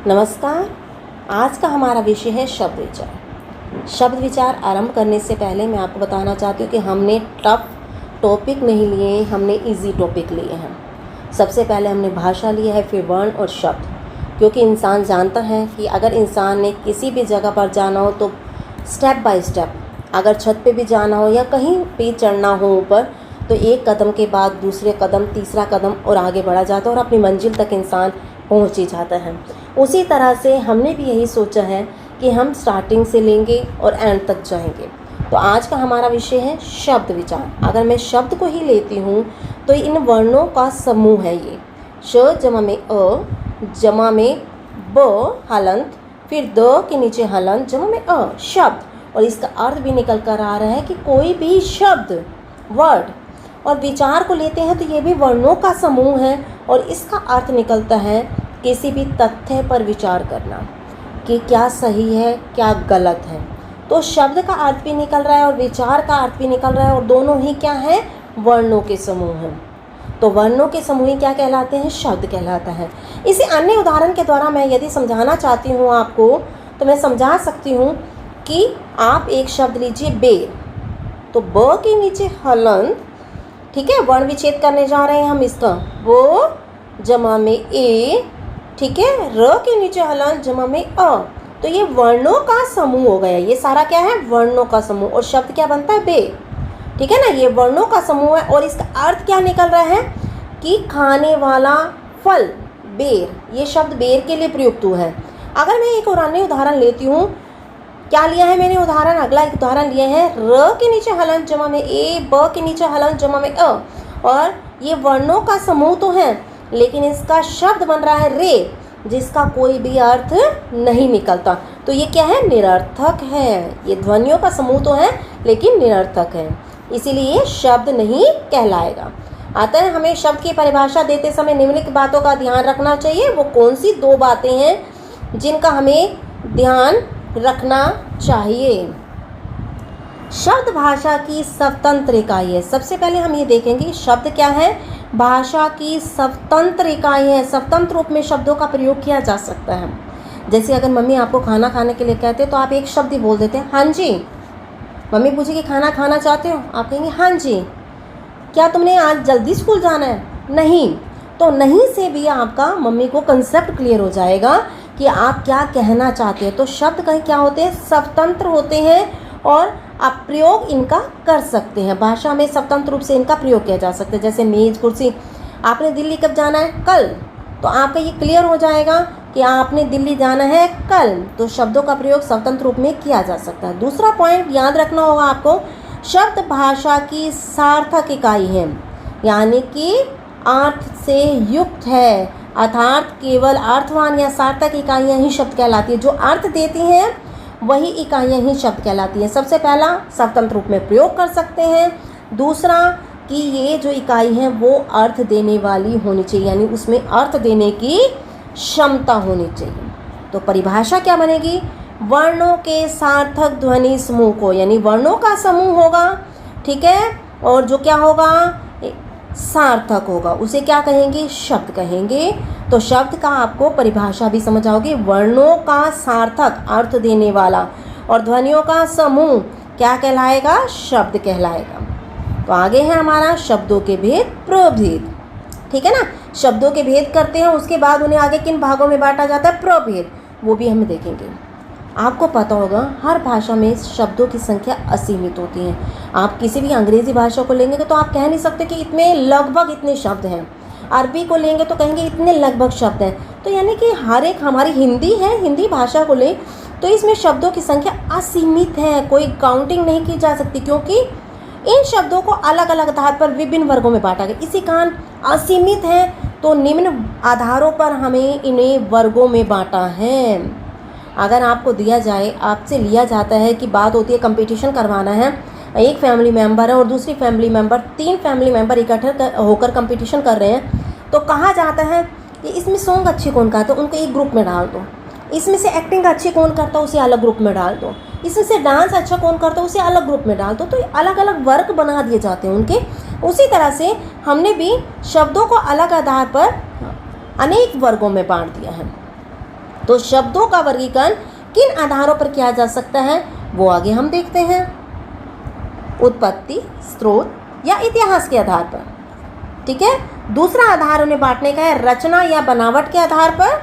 नमस्कार। आज का हमारा विषय है शब्द विचार। शब्द विचार आरंभ करने से पहले मैं आपको बताना चाहती हूँ कि हमने टफ टॉपिक नहीं लिए, हमने इजी टॉपिक लिए हैं। सबसे पहले हमने भाषा लिया है, फिर वर्ण और शब्द, क्योंकि इंसान जानता है कि अगर इंसान ने किसी भी जगह पर जाना हो तो स्टेप बाय स्टेप, अगर छत पे भी जाना हो या कहीं भी चढ़ना हो ऊपर, तो एक कदम के बाद दूसरे कदम, तीसरा कदम और आगे बढ़ा जाता है और अपनी मंजिल तक इंसान पहुंच ही जाता है। उसी तरह से हमने भी यही सोचा है कि हम स्टार्टिंग से लेंगे और एंड तक जाएंगे। तो आज का हमारा विषय है शब्द विचार। अगर मैं शब्द को ही लेती हूँ तो इन वर्णों का समूह है ये। श जमा में अ, जमा में ब हलंत, फिर द के नीचे हलंत, जमा में अ, शब्द। और इसका अर्थ भी निकल कर आ रहा है कि कोई भी शब्द, वर्ड, और विचार को लेते हैं तो ये भी वर्णों का समूह है और इसका अर्थ निकलता है किसी भी तथ्य पर विचार करना कि क्या सही है क्या गलत है। तो शब्द का अर्थ भी निकल रहा है और विचार का अर्थ भी निकल रहा है और दोनों ही क्या है, वर्णों के समूह हैं। तो वर्णों के समूह ही क्या कहलाते हैं, शब्द कहलाता है। इसे अन्य उदाहरण के द्वारा मैं यदि समझाना चाहती हूँ आपको, तो मैं समझा सकती हूँ कि आप एक शब्द लीजिए बेर, तो ब के नीचे हलंत, ठीक है, वर्ण विच्छेद करने जा रहे हैं हम इसका, वो जमा में ए, ठीक है, र के नीचे हलंत, जमा में अ। तो ये वर्णों का समूह हो गया। ये सारा क्या है, वर्णों का समूह। और शब्द क्या बनता है, बे, ठीक है ना। ये वर्णों का समूह है और इसका अर्थ क्या निकल रहा है कि खाने वाला फल, बेर। ये शब्द बेर के लिए प्रयुक्त हुआ है। अगर मैं एक और अन्य उदाहरण लेती हूँ, क्या लिया है मैंने उदाहरण, अगला एक उदाहरण लिया है र के नीचे हलंत, जमा में ए, ब के नीचे हलंत, जमा में अ। और ये वर्णों का समूह तो है लेकिन इसका शब्द बन रहा है रे, जिसका कोई भी अर्थ नहीं निकलता। तो ये क्या है, निरर्थक है। ये ध्वनियों का समूह तो है लेकिन निरर्थक है, इसीलिए ये शब्द नहीं कहलाएगा। अतः हमें शब्द की परिभाषा देते समय निम्नलिखित बातों का ध्यान रखना चाहिए। वो कौन सी दो बातें हैं जिनका हमें ध्यान रखना चाहिए। शब्द भाषा की स्वतंत्र इकाई है। सबसे पहले हम ये देखेंगे शब्द क्या है, भाषा की स्वतंत्र इकाई है। स्वतंत्र रूप में शब्दों का प्रयोग किया जा सकता है। जैसे अगर मम्मी आपको खाना खाने के लिए कहते हैं तो आप एक शब्द ही बोल देते हैं, हाँ जी। मम्मी पूछेगी खाना खाना चाहते हो, आप कहेंगे हाँ जी। क्या तुमने आज जल्दी स्कूल जाना है, नहीं। तो नहीं से भी आपका मम्मी को कंसेप्ट क्लियर हो जाएगा कि आप क्या कहना चाहते हैं। तो शब्द कहीं क्या होते हैं, स्वतंत्र होते हैं और आप प्रयोग इनका कर सकते हैं। भाषा में स्वतंत्र रूप से इनका प्रयोग किया जा सकता है। जैसे मेज़, कुर्सी। आपने दिल्ली कब जाना है, कल। तो आपका ये क्लियर हो जाएगा कि आपने दिल्ली जाना है कल। तो शब्दों का प्रयोग स्वतंत्र रूप में किया जा सकता है। दूसरा पॉइंट याद रखना होगा आपको, शब्द भाषा की सार्थक इकाई है, यानी कि अर्थ से युक्त है। अर्थात केवल अर्थवान या सार्थक इकाइयाँ ही शब्द कहलाती है। जो अर्थ देती हैं वही इकाइयाँ ही शब्द कहलाती हैं। सबसे पहला, स्वतंत्र रूप में प्रयोग कर सकते हैं। दूसरा कि ये जो इकाई है वो अर्थ देने वाली होनी चाहिए, यानी उसमें अर्थ देने की क्षमता होनी चाहिए। तो परिभाषा क्या बनेगी, वर्णों के सार्थक ध्वनि समूह को, यानी वर्णों का समूह होगा, ठीक है, और जो क्या होगा, सार्थक होगा, उसे क्या कहेंगे, शब्द कहेंगे। तो शब्द का आपको परिभाषा भी समझ आओगे, वर्णों का सार्थक अर्थ देने वाला और ध्वनियों का समूह क्या कहलाएगा, शब्द कहलाएगा। तो आगे है हमारा शब्दों के भेद, प्रभेद, ठीक है ना। शब्दों के भेद करते हैं, उसके बाद उन्हें आगे किन भागों में बांटा जाता है, प्रभेद, वो भी हम देखेंगे। आपको पता होगा हर भाषा में शब्दों की संख्या असीमित होती है। आप किसी भी अंग्रेज़ी भाषा को लेंगे तो आप कह नहीं सकते कि इतने लगभग इतने शब्द हैं। अरबी को लेंगे तो कहेंगे इतने लगभग शब्द हैं। तो यानी कि हर एक, हमारी हिंदी है, हिंदी भाषा को ले तो इसमें शब्दों की संख्या असीमित है, कोई काउंटिंग नहीं की जा सकती, क्योंकि इन शब्दों को अलग अलग आधार पर विभिन्न वर्गों में बांटा गया। इसी कारण असीमित है, तो निम्न आधारों पर हमें इन्हें वर्गों में बांटा है। अगर आपको दिया जाए, आपसे लिया जाता है कि बात होती है कंपटीशन करवाना है, एक फैमिली मेंबर है और दूसरी फैमिली मेंबर, 3 फैमिली मेंबर इकट्ठे होकर कंपटीशन कर रहे हैं, तो कहा जाता है कि इसमें सॉन्ग अच्छी कौन गाता है, उनको एक ग्रुप में डाल दो। इसमें से एक्टिंग अच्छी कौन करता है, उसे अलग ग्रुप में डाल दो। इसमें से डांस अच्छा कौन करता है, उसे अलग ग्रुप में डाल दो। तो अलग अलग वर्ग बना दिए जाते हैं उनके। उसी तरह से हमने भी शब्दों को अलग आधार पर अनेक वर्गों में बांट दिया है। तो शब्दों का वर्गीकरण किन आधारों पर किया जा सकता है वो आगे हम देखते हैं। उत्पत्ति, स्रोत या इतिहास के आधार पर। ठीक है। दूसरा आधार उन्हें बांटने का है रचना या बनावट के आधार पर।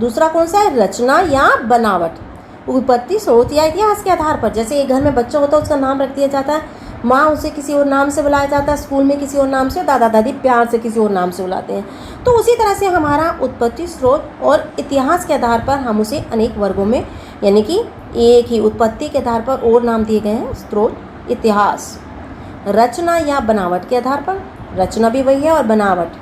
दूसरा कौन सा है? रचना या बनावट। उत्पत्ति, स्रोत या इतिहास के आधार पर। जैसे एक घर में बच्चा होता है उसका नाम रख दिया जाता है, माँ उसे किसी और नाम से बुलाया जाता है, स्कूल में किसी और नाम से, दादा दादी प्यार से किसी और नाम से बुलाते हैं। तो उसी तरह से हमारा उत्पत्ति, स्रोत और इतिहास के आधार पर हम उसे अनेक वर्गों में, यानी कि एक ही उत्पत्ति के आधार पर और नाम दिए गए हैं, स्रोत, इतिहास। रचना या बनावट के आधार पर, रचना भी वही है और बनावट,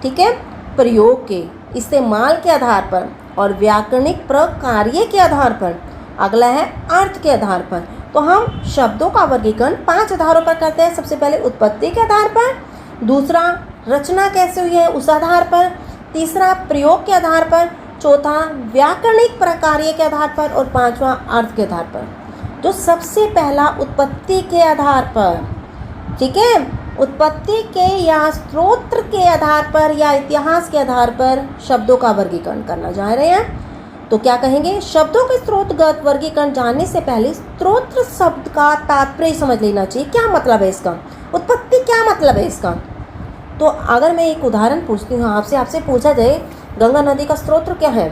ठीक है, प्रयोग के, इस्तेमाल के आधार पर और व्याकरणिक प्रकार्य के आधार पर। अगला है अर्थ के आधार पर। तो हम शब्दों का वर्गीकरण 5 आधारों पर करते हैं। सबसे पहले उत्पत्ति के आधार पर, दूसरा रचना कैसे हुई है उस आधार पर, तीसरा प्रयोग के आधार पर, चौथा व्याकरणिक प्रकार्य के आधार पर और पांचवा अर्थ के आधार पर। तो सबसे पहला उत्पत्ति के आधार पर, ठीक है, उत्पत्ति के या स्रोत के आधार पर या इतिहास के आधार पर शब्दों का वर्गीकरण करना जा रहे हैं। तो क्या कहेंगे? शब्दों के स्रोतगत वर्गीकरण जानने से पहले स्रोत शब्द का तात्पर्य समझ लेना चाहिए। क्या मतलब है इसका? उत्पत्ति क्या मतलब है इसका? तो अगर मैं एक उदाहरण पूछती हूँ आपसे पूछा जाए गंगा नदी का स्रोत क्या है,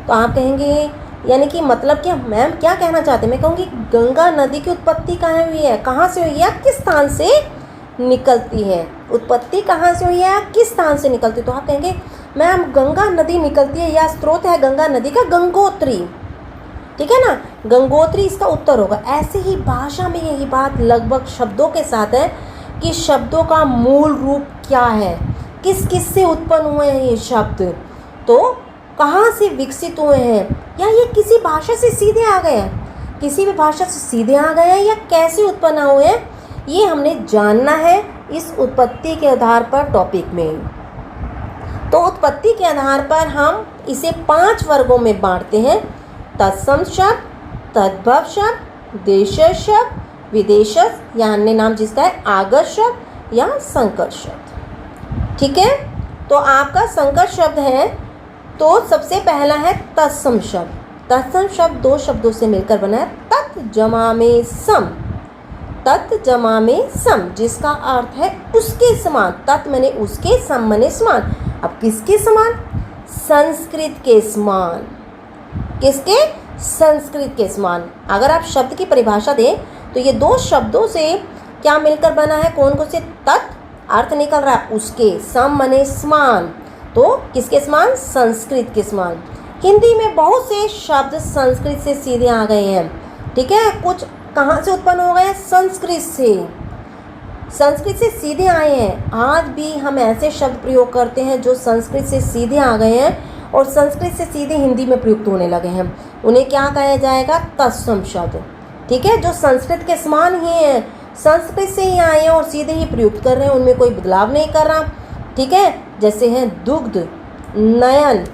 तो आप कहेंगे यानी कि मतलब क्या? मैम क्या कहना चाहते हैं? मैं कहूँगी गंगा नदी की उत्पत्ति कहाँ हुई है, कहाँ से हुई है, किस स्थान से निकलती है, उत्पत्ति कहाँ से हुई है, किस स्थान से निकलती है। तो आप कहेंगे मैम गंगा नदी निकलती है या स्रोत है गंगा नदी का गंगोत्री, ठीक है ना, गंगोत्री इसका उत्तर होगा। ऐसे ही भाषा में यही बात लगभग शब्दों के साथ है कि शब्दों का मूल रूप क्या है, किस किस से उत्पन्न हुए हैं ये शब्द, तो कहाँ से विकसित हुए हैं, या ये किसी भाषा से सीधे आ गए हैं, किसी भी भाषा से सीधे आ गए हैं या कैसे उत्पन्न हुए हैं, ये हमने जानना है इस उत्पत्ति के आधार पर टॉपिक में। तो उत्पत्ति के आधार पर हम इसे 5 वर्गों में बांटते हैं। तत्सम शब्द, तद्भव शब्द, देशज शब्द, विदेशज या अन्य नाम जिसका है आगत शब्द या संकर शब्द। ठीक है। तो आपका संकर शब्द है, तो सबसे पहला है तत्सम शब्द। तत्सम शब्द 2 शब्दों से मिलकर बना है, तत् जमा में सम, तत् जमा में सम, जिसका अर्थ है उसके समान। तत् मने उसके, सम मने समान। अब किसके समान? संस्कृत के समान। किसके? संस्कृत के समान। अगर आप शब्द की परिभाषा दें तो ये 2 शब्दों से क्या मिलकर बना है, कौन कौन से? तत् अर्थ निकल रहा है उसके, सम मने समान, तो किसके समान? संस्कृत के समान। हिंदी में बहुत से शब्द संस्कृत से सीधे आ गए हैं, ठीक है, कुछ कहाँ से उत्पन्न हो गए? संस्कृत से, संस्कृत से सीधे आए हैं। आज भी हम ऐसे शब्द प्रयोग करते हैं जो संस्कृत से सीधे आ गए हैं और संस्कृत से सीधे हिंदी में प्रयुक्त होने लगे हैं। उन्हें क्या कहा जाएगा? तत्सम शब्द, ठीक है, जो संस्कृत के समान ही हैं, संस्कृत से ही आए हैं और सीधे ही प्रयुक्त कर रहे हैं, उनमें कोई बदलाव नहीं कर रहा, ठीक है। जैसे हैं दुग्ध, नयन,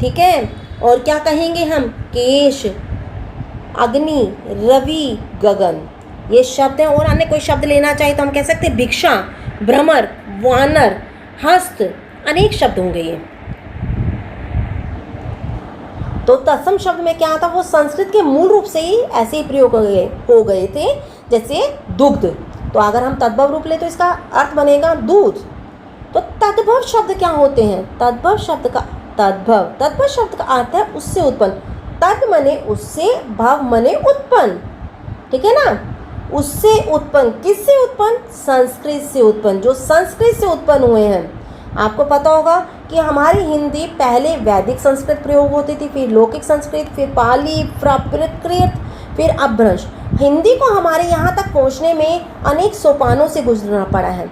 ठीक है, और क्या कहेंगे हम? केश, अग्नि, रवि, गगन, ये शब्द हैं। और अन्य कोई शब्द लेना चाहिए तो हम कह सकते हैं भिक्षा, भ्रमर, वानर, हस्त, अनेक शब्द होंगे ये। तो तत्सम शब्द में क्या आता? वो संस्कृत के मूल रूप से ही ऐसे ही प्रयोग हो गए थे, जैसे दुग्ध। तो अगर हम तद्भव रूप ले तो इसका अर्थ बनेगा दूध। तो तद्भव शब्द क्या होते हैं? तद्भव शब्द का अर्थ है उससे उत्पन्न। तद मने उससे, भव मने उत्पन्न, ठीक है ना, उससे उत्पन्न। किससे उत्पन्न? संस्कृत से उत्पन्न, जो संस्कृत से उत्पन्न हुए हैं। आपको पता होगा कि हमारी हिंदी पहले वैदिक संस्कृत प्रयोग होती थी, फिर लौकिक संस्कृत, फिर पाली, प्राकृत, फिर अपभ्रंश। हिंदी को हमारे यहाँ तक पहुँचने में अनेक सोपानों से गुजरना पड़ा है,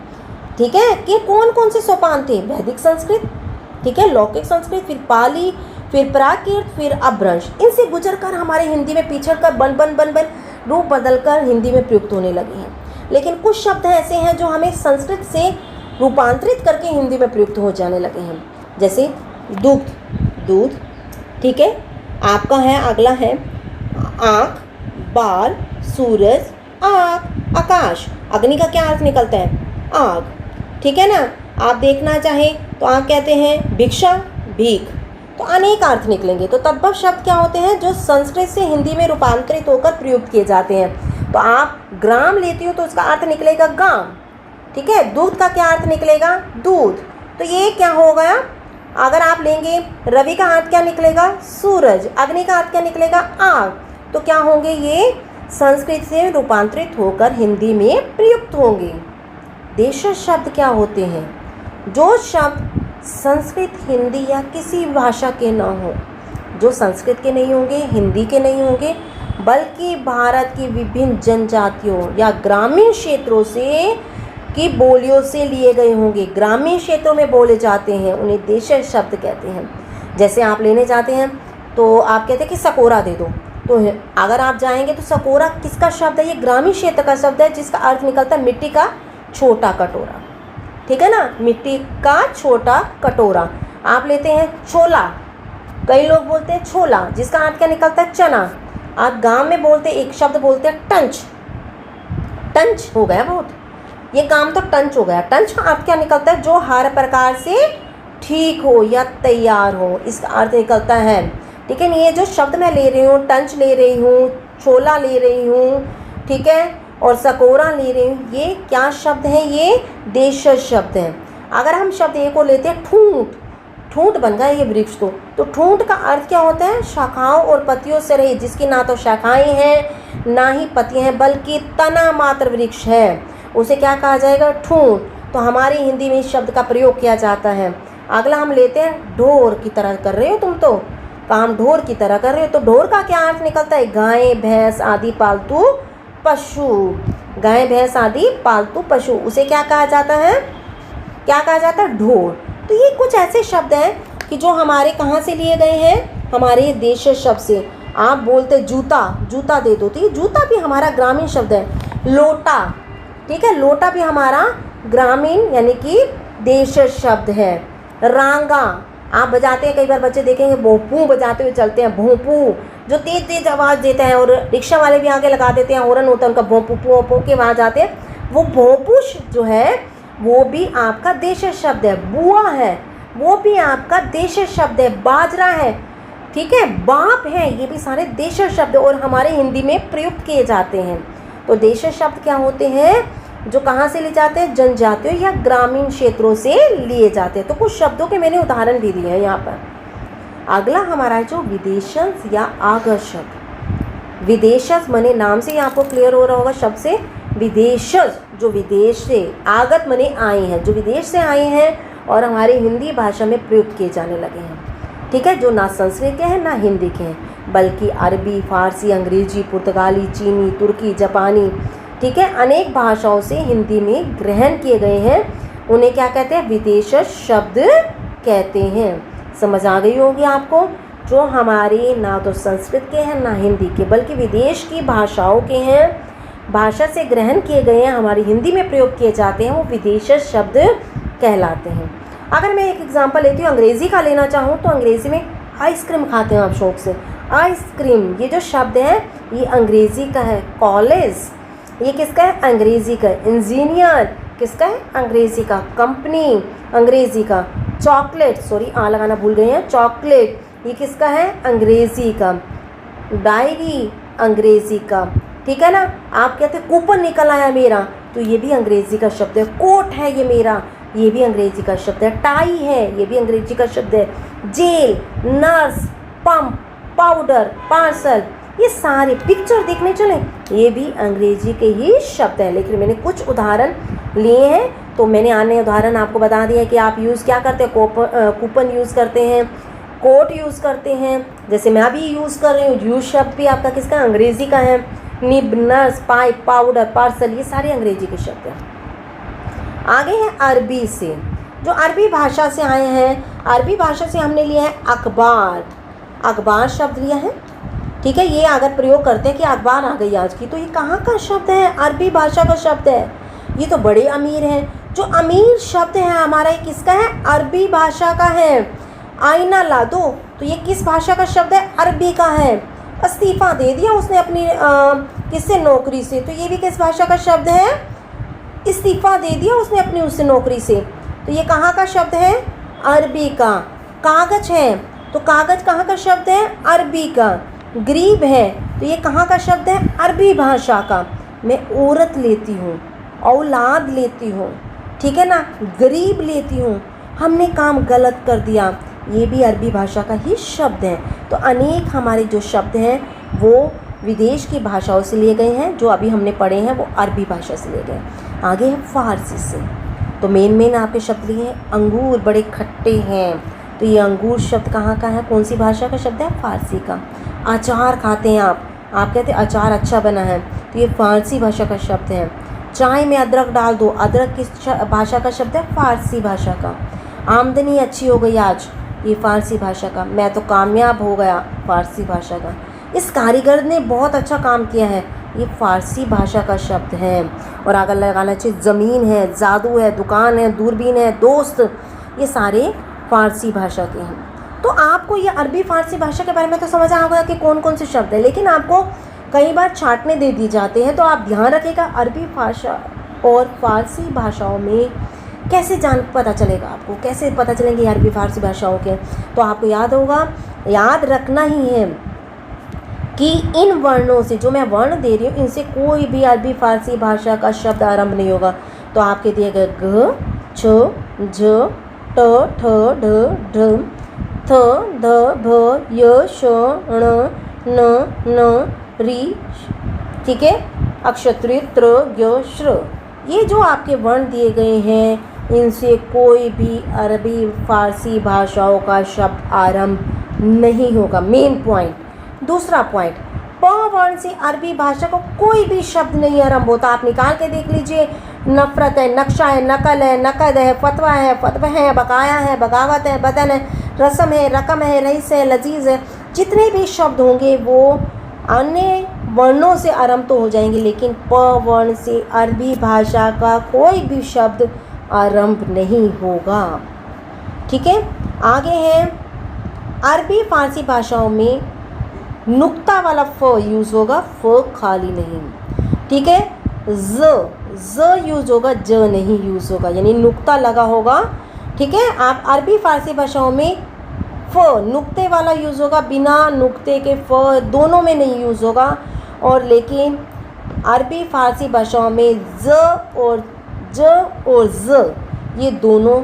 ठीक है, कि कौन कौन से सोपान थे? वैदिक संस्कृत, ठीक है, लौकिक संस्कृत, फिर पाली, फिर प्राकृत, फिर अपभ्रंश। इनसे गुजरकर हमारे हिंदी में पिछड़कर बन रूप बदलकर हिंदी में प्रयुक्त होने लगे हैं। लेकिन कुछ शब्द ऐसे हैं जो हमें संस्कृत से रूपांतरित करके हिंदी में प्रयुक्त हो जाने लगे हैं, जैसे दुग्ध, दूध, ठीक है। आपका है, अगला है आँख, बाल, सूरज, आग, आकाश। अग्नि का क्या अर्थ निकलता है? आग, ठीक है ना। आप देखना चाहें तो आप कहते हैं भिक्षा, भीख। तो तो अनेक अर्थ निकलेंगे। तो तद्भव शब्द क्या होते हैं, जो संस्कृत से हिंदी में रूपांतरित होकर प्रयुक्त किए जाते हैं। तो आप ग्राम लेती हो तो उसका अर्थ निकलेगा गांव, ठीक है। दूध का क्या अर्थ निकलेगा, दूध। तो ये क्या हो गया, अगर आप लेंगे रवि का अर्थ क्या निकलेगा, सूरज। अग्नि का अर्थ क्या निकलेगा, आग। तो क्या होंगे, ये संस्कृत से रूपांतरित होकर हिंदी में प्रयुक्त होंगे। देशज शब्द क्या होते हैं, जो शब्द संस्कृत, हिंदी या किसी भाषा के ना हो, जो संस्कृत के नहीं होंगे, हिंदी के नहीं होंगे, बल्कि भारत की विभिन्न जनजातियों या ग्रामीण क्षेत्रों से की बोलियों से लिए गए होंगे। ग्रामीण क्षेत्रों में बोले जाते हैं, उन्हें देशज शब्द कहते हैं। जैसे आप लेने जाते हैं तो आप कहते हैं कि सकोरा दे दो, तो अगर आप जाएंगे तो सकोरा किसका शब्द है, ये ग्रामीण क्षेत्र का शब्द है, जिसका अर्थ निकलता है मिट्टी का छोटा कटोरा, ठीक है ना, मिट्टी का छोटा कटोरा। आप लेते हैं छोला, कई लोग बोलते हैं छोला, जिसका अर्थ क्या निकलता है, चना। आप गांव में बोलते एक शब्द बोलते हैं टंच, टंच हो गया बहुत, ये काम तो टंच हो गया। टंच का अर्थ क्या निकलता है, जो हर प्रकार से ठीक हो या तैयार हो, इसका अर्थ निकलता है, ठीक है। ये जो शब्द मैं ले रही हूँ, टंच ले रही हूँ, छोला ले रही हूँ, ठीक है, और सकोरा ले रही हूँ, ये क्या शब्द हैं, ये देशज शब्द हैं। अगर हम शब्द ए को लेते हैं ठूंठ, ठूंठ बन गया ये वृक्ष। तो ठूंठ का अर्थ क्या होता है, शाखाओं और पत्तियों से रहित, जिसकी ना तो शाखाएं हैं ना ही पत्तियां हैं, बल्कि तना मात्र वृक्ष है, उसे क्या कहा जाएगा, ठूंठ। तो हमारी हिंदी में इस शब्द का प्रयोग किया जाता है। अगला हम लेते हैं ढोर की तरह कर रहे हो तुम, तो काम ढोर की तरह कर रहे हो, तो ढोर का क्या अर्थ निकलता है, गाय भैंस आदि पालतू पशु। गाय भैंस आदि पालतू पशु, उसे क्या कहा जाता है, क्या कहा जाता है, ढोर। तो ये कुछ ऐसे शब्द हैं कि जो हमारे कहाँ से लिए गए हैं, हमारे देशज शब्द से। आप बोलते जूता, जूता दे दो, तो ये जूता भी हमारा ग्रामीण शब्द है। लोटा, ठीक है, लोटा भी हमारा ग्रामीण यानी कि देशज शब्द है। रांगा, आप बजाते हैं, कई बार बच्चे देखेंगे भोंपू बजाते हुए चलते हैं, भोंपू, जो तेज तेज आवाज़ देते हैं, और रिक्शा वाले भी आगे लगा देते हैं, हॉर्न होता है उनका, भोंपू भोंपू के आवाज़ आते हैं, वो भोंपू जो है वो भी आपका देशज शब्द है। बुआ है, वो भी आपका देशज शब्द है। बाजरा है, ठीक है, बाप है, ये भी सारे देशज शब्द और हमारे हिंदी में प्रयुक्त किए जाते हैं। तो देशज शब्द क्या होते हैं, जो कहाँ से लिए जाते हैं, जनजातियों या ग्रामीण क्षेत्रों से लिए जाते हैं। तो कुछ शब्दों के मैंने उदाहरण भी दिए हैं यहाँ पर। अगला हमारा जो विदेशज या आगत शब्द। विदेशज मने नाम से ही आपको क्लियर हो रहा होगा शब्द से, विदेशज जो विदेश से, आगत मने आए हैं, जो विदेश से आए हैं और हमारी हिंदी भाषा में प्रयुक्त किए जाने लगे हैं, ठीक है, जो ना संस्कृत के हैं ना हिंदी के हैं, बल्कि अरबी, फारसी, अंग्रेजी, पुर्तगाली, चीनी, तुर्की, जापानी, ठीक है, अनेक भाषाओं से हिंदी में ग्रहण किए गए हैं। उन्हें क्या कहते हैं, विदेशज शब्द कहते हैं। समझ आ गई होगी आपको, जो हमारे ना तो संस्कृत के हैं ना हिंदी के, बल्कि विदेश की भाषाओं के हैं, भाषा से ग्रहण किए गए हैं, हमारी हिंदी में प्रयोग किए जाते हैं, वो विदेशज शब्द कहलाते हैं। अगर मैं एक एग्जांपल लेती हूँ, अंग्रेज़ी का लेना चाहूँ तो अंग्रेज़ी में आइसक्रीम खाते हैं आप शौक से, आइसक्रीम, ये जो शब्द है ये अंग्रेज़ी का है। कॉलेज, ये किसका है, अंग्रेज़ी का। इंजीनियर किसका है, अंग्रेज़ी का। कंपनी, अंग्रेज़ी का। चॉकलेट, सॉरी आ लगाना भूल गए हैं, चॉकलेट ये किसका है, अंग्रेज़ी का। डायरी, अंग्रेज़ी का, ठीक है ना। आप कहते हैं कूपन निकल आया मेरा, तो ये भी अंग्रेज़ी का शब्द है। कोट है ये मेरा, ये भी अंग्रेज़ी का शब्द है। टाई है, ये भी अंग्रेज़ी का शब्द है। Jail, nurse, pump, powder, parcel, ये सारे, पिक्चर देखने चले, ये भी अंग्रेज़ी के ही शब्द हैं। लेकिन मैंने कुछ उदाहरण लिए हैं, तो मैंने अन्य उदाहरण आपको बता दिया कि आप यूज़ क्या करते हैं, कूपन यूज़ करते हैं, कोट यूज़ करते हैं, जैसे मैं अभी यूज़ कर रही हूँ। यूज़ शब्द भी आपका किसका, अंग्रेज़ी का है। Nib, nurse, pipe, powder, parcel, ये सारे अंग्रेज़ी के शब्द हैं। आगे है अरबी से, जो अरबी भाषा से आए हैं। अरबी भाषा से हमने लिया है अखबार, अखबार शब्द लिया है, ठीक है। ये अगर प्रयोग करते हैं कि अखबार आ गई आज की, तो ये कहाँ का शब्द है, अरबी भाषा का शब्द है। ये तो बड़े अमीर हैं, जो अमीर शब्द है हमारा, ये किसका है, अरबी भाषा का है। आईना ला दो, तो ये किस भाषा का शब्द है, अरबी का है। इस्तीफ़ा दे दिया उसने अपनी किससे, नौकरी से, तो ये भी किस भाषा का शब्द है, इस्तीफ़ा दे दिया उसने अपनी उससे नौकरी से, तो ये कहाँ का शब्द है, अरबी का। कागज है, तो कागज़ कहाँ का शब्द है? अरबी का। गरीब है तो ये कहाँ का शब्द है? अरबी भाषा का। मैं औरत लेती हूँ, औलाद लेती हूँ, ठीक है ना, गरीब लेती हूँ, हमने काम गलत कर दिया, ये भी अरबी भाषा का ही शब्द है। तो अनेक हमारे जो शब्द हैं वो विदेश की भाषाओं से लिए गए हैं, जो अभी हमने पढ़े हैं वो अरबी भाषा से लिए गए। आगे है फारसी से। तो मेन आपके शब्द लिए हैं। अंगूर बड़े खट्टे हैं, तो ये अंगूर शब्द कहाँ का है? कौन सी भाषा का शब्द है? फारसी का। अचार खाते हैं आप कहते हैं अचार अच्छा बना है, तो ये फारसी भाषा का शब्द है। चाय में अदरक डाल दो, अदरक किस भाषा का शब्द है? फारसी भाषा का। आमदनी अच्छी हो गई आज, ये फारसी भाषा का। मैं तो कामयाब हो गया, फारसी भाषा का। इस कारीगर ने बहुत अच्छा काम किया है, ये फारसी भाषा का शब्द है। और अगर लगाना चाहिए ज़मीन है, जादू है, दुकान है, दूरबीन है, दोस्त, ये सारे फारसी भाषा के हैं। तो आपको ये अरबी फारसी भाषा के बारे में तो समझ आ गया कि कौन कौन से शब्द हैं, लेकिन आपको कई बार छांटने दे दिए जाते हैं। तो आप ध्यान रखिएगा अरबी भाषा और फारसी भाषाओं में कैसे पता चलेगा, आपको कैसे पता चलेंगे अरबी फारसी भाषाओं के। तो आपको याद रखना ही है कि इन वर्णों से, जो मैं वर्ण दे रही हूँ, इनसे कोई भी अरबी फारसी भाषा का शब्द आरंभ नहीं होगा। तो आपके दिए गए ग, छ, झ, ट, ठ, ढ, ढ, थ, ध, भ, य, श, ण, न, री, ठीक है, अक्षत्री, त्र, य, श्र, ये जो आपके वर्ण दिए गए हैं, इनसे कोई भी अरबी फारसी भाषाओं का शब्द आरंभ नहीं होगा। Main point. दूसरा पॉइंट, प वर्ण से अरबी भाषा को कोई भी शब्द नहीं आरंभ होता। आप निकाल के देख लीजिए, नफ़रत है, नक्शा है, नकल है, नकद है, फतवा है, बकाया है, बगावत है, बदन है, रस्म है, रकम है, रईस है, लजीज है, जितने भी शब्द होंगे वो अन्य वर्णों से आरंभ तो हो जाएंगे, लेकिन प वर्ण से अरबी भाषा का कोई भी शब्द आरंभ नहीं होगा। ठीक है, आगे है अरबी फारसी भाषाओं में नुक्ता वाला फ यूज़ होगा, फ खाली नहीं। ठीक है, ज यूज़ होगा, ज नहीं यूज़ होगा, यानी नुक्ता लगा होगा। ठीक है, आप अरबी फारसी भाषाओं में फ नुक्ते वाला यूज़ होगा, बिना नुक्ते के फ दोनों में नहीं यूज़ होगा। और लेकिन अरबी फारसी भाषाओं में ज और ज ये दोनों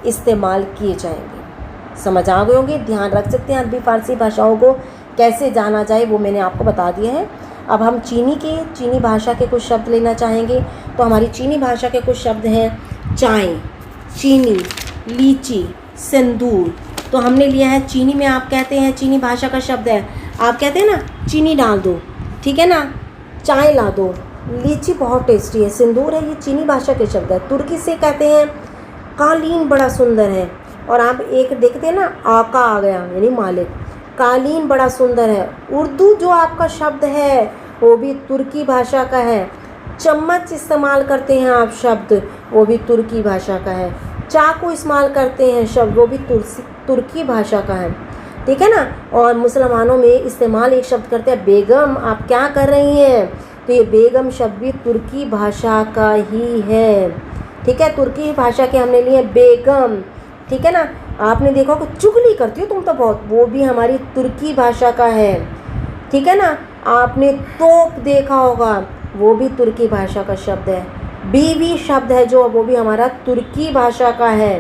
इस्तेमाल किए जाएंगे। समझ आ गए होंगे, ध्यान रख सकते हैं। अरबी फारसी भाषाओं को कैसे जाना जाए वो मैंने आपको बता दिया है। अब हम चीनी भाषा के कुछ शब्द लेना चाहेंगे। तो हमारी चीनी भाषा के कुछ शब्द हैं चाय, चीनी, लीची, सिंदूर। तो हमने लिया है चीनी में, आप कहते हैं चीनी भाषा का शब्द है, आप कहते हैं ना चीनी डाल दो, ठीक है ना, चाय ला दो। लीची बहुत टेस्टी है, सिंदूर है, ये चीनी भाषा के शब्द है। तुर्की से कहते हैं कालीन बड़ा सुंदर है। और आप एक देखते हैं ना, आका आ गया यानी मालिक, कालीन बड़ा सुंदर है। उर्दू जो आपका शब्द है वो भी तुर्की भाषा का है। चम्मच इस्तेमाल करते हैं आप शब्द, वो भी तुर्की भाषा का है। चाकू इस्तेमाल करते हैं शब्द, वो भी तुर्की भाषा का है। ठीक है ना। और मुसलमानों में इस्तेमाल एक शब्द करते हैं बेगम, आप क्या कर रही हैं, तो ये बेगम शब्द भी तुर्की भाषा का ही है। ठीक है, तुर्की भाषा के हमने लिए बेगम। ठीक है ना। आपने देखा कि चुगली करती हो तुम तो बहुत, वो भी हमारी तुर्की भाषा का है। ठीक है ना। आपने तोप देखा होगा, वो भी तुर्की भाषा का शब्द है। बीवी शब्द है जो, वो भी हमारा तुर्की भाषा का है।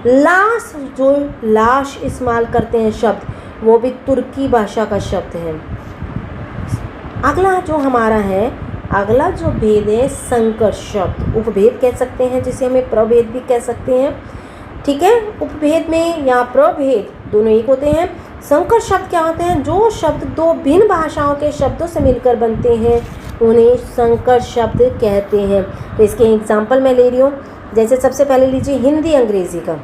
लाश, जो लाश इस्तेमाल करते हैं शब्द, वो भी तुर्की भाषा का शब्द है। अगला जो हमारा है, अगला जो भेद है संकर शब्द, उपभेद कह सकते हैं जिसे हमें प्रभेद भी कह सकते हैं। ठीक है, उपभेद में या प्रभेद दोनों एक होते हैं। संकर शब्द क्या होते हैं, जो शब्द दो भिन्न भाषाओं के शब्दों से मिलकर बनते हैं उन्हें संकर शब्द कहते हैं। तो इसके एग्जाम्पल मैं ले रही हूँ। जैसे सबसे पहले लीजिए हिंदी अंग्रेज़ी का।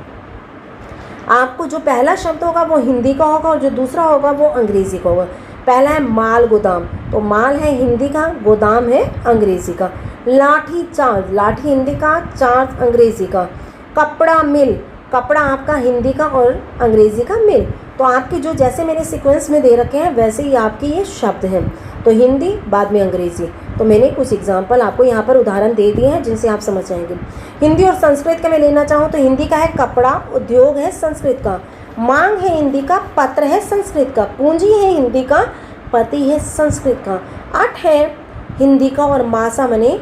आपको जो पहला शब्द होगा वो हिंदी का होगा और जो दूसरा होगा वो अंग्रेज़ी का होगा। पहला है माल गोदाम, तो माल है हिंदी का, गोदाम है अंग्रेज़ी का। लाठी चार्ज, लाठी हिंदी का, चार्ज अंग्रेज़ी का। कपड़ा मिल, कपड़ा आपका हिंदी का और अंग्रेज़ी का मिल। तो आपके जो जैसे मैंने सीक्वेंस में दे रखे हैं वैसे ही आपके ये शब्द हैं, तो हिंदी बाद में अंग्रेज़ी। तो मैंने कुछ एग्जाम्पल आपको यहाँ पर उदाहरण दे दिए हैं जिनसे आप समझ जाएंगे। हिंदी और संस्कृत का मैं लेना चाहूँ तो हिंदी का है कपड़ा, उद्योग है संस्कृत का। मांग है हिंदी का, पत्र है संस्कृत का, पूंजी है हिंदी का, पति है संस्कृत का, अठ है हिंदी का और मासा मने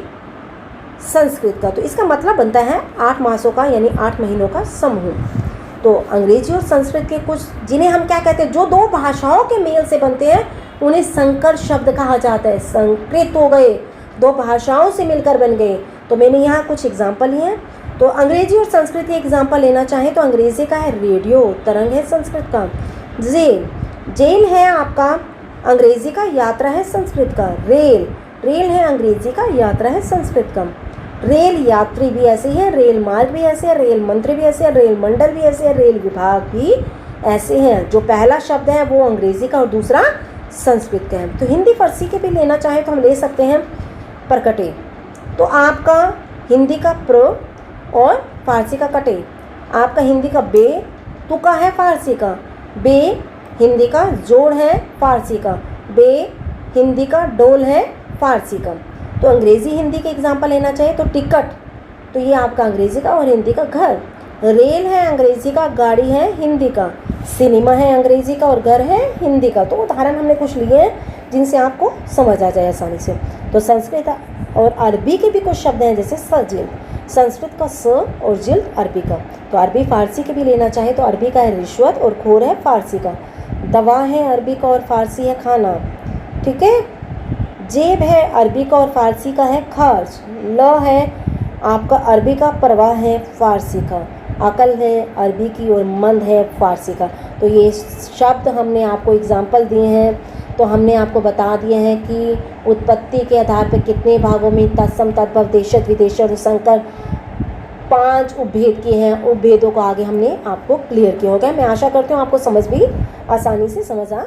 संस्कृत का। तो इसका मतलब बनता है 8 मासों का यानी 8 महीनों का समूह। तो अंग्रेजी और संस्कृत के कुछ, जिन्हें हम क्या कहते हैं, जो दो भाषाओं के मेल से बनते हैं, उन्हें संकर शब्द कहा जाता है। संकृत हो गए, दो भाषाओं से मिलकर बन गए। तो मैंने यहाँ कुछ एग्जाम्पल लिए हैं। तो अंग्रेजी और संस्कृत के एग्जाम्पल लेना चाहें तो अंग्रेजी का है रेडियो, तरंग है संस्कृत का। जेल, जेल है आपका अंग्रेजी का, यात्रा है संस्कृत का। रेल, रेल है अंग्रेजी का, यात्रा है संस्कृत का। रेल यात्री भी ऐसे ही है, रेल मार्ग भी ऐसे है, रेल मंत्री भी ऐसे है, रेल मंडल भी ऐसे है, रेल विभाग भी ऐसे हैं। जो पहला शब्द है वो अंग्रेजी का और दूसरा संस्कृत का है। तो हिंदी फारसी के भी लेना चाहें तो हम ले सकते हैं परकटे। तो आपका हिंदी का प्र और फारसी का कटे। आपका हिंदी का बे, तुका है फारसी का, बे हिंदी का, जोड़ है फारसी का, बे हिंदी का, डोल है फारसी का। तो अंग्रेज़ी हिंदी के एग्जाम्पल लेना चाहिए तो टिकट, तो ये आपका अंग्रेज़ी का और हिंदी का घर। रेल है अंग्रेज़ी का, गाड़ी है हिंदी का। सिनेमा है अंग्रेज़ी का और घर है हिंदी का। तो उदाहरण हमने कुछ लिए हैं जिनसे आपको समझ आ जाए आसानी से। तो संस्कृत और अरबी के भी कुछ शब्द हैं जैसे सजिल, संस्कृत का स और जिल्द अरबी का। तो अरबी फारसी के भी लेना चाहे तो अरबी का है रिश्वत और खोर है फारसी का। दवा है अरबी का और फारसी है खाना, ठीक है। जेब है अरबी का और फारसी का है खर्च। ल है आपका अरबी का, परवाह है फारसी का। अकल है अरबी की और मंद है फारसी का। तो ये शब्द हमने आपको एग्जाम्पल दिए हैं। तो हमने आपको बता दिए हैं कि उत्पत्ति के आधार पर कितने भागों में तत्सम, तद्भव, देशज, विदेशज और संकर 5 उपभेद किए हैं। उपभेदों को आगे हमने आपको क्लियर किया होगा। मैं आशा करती हूँ आपको समझ भी आसानी से समझ आ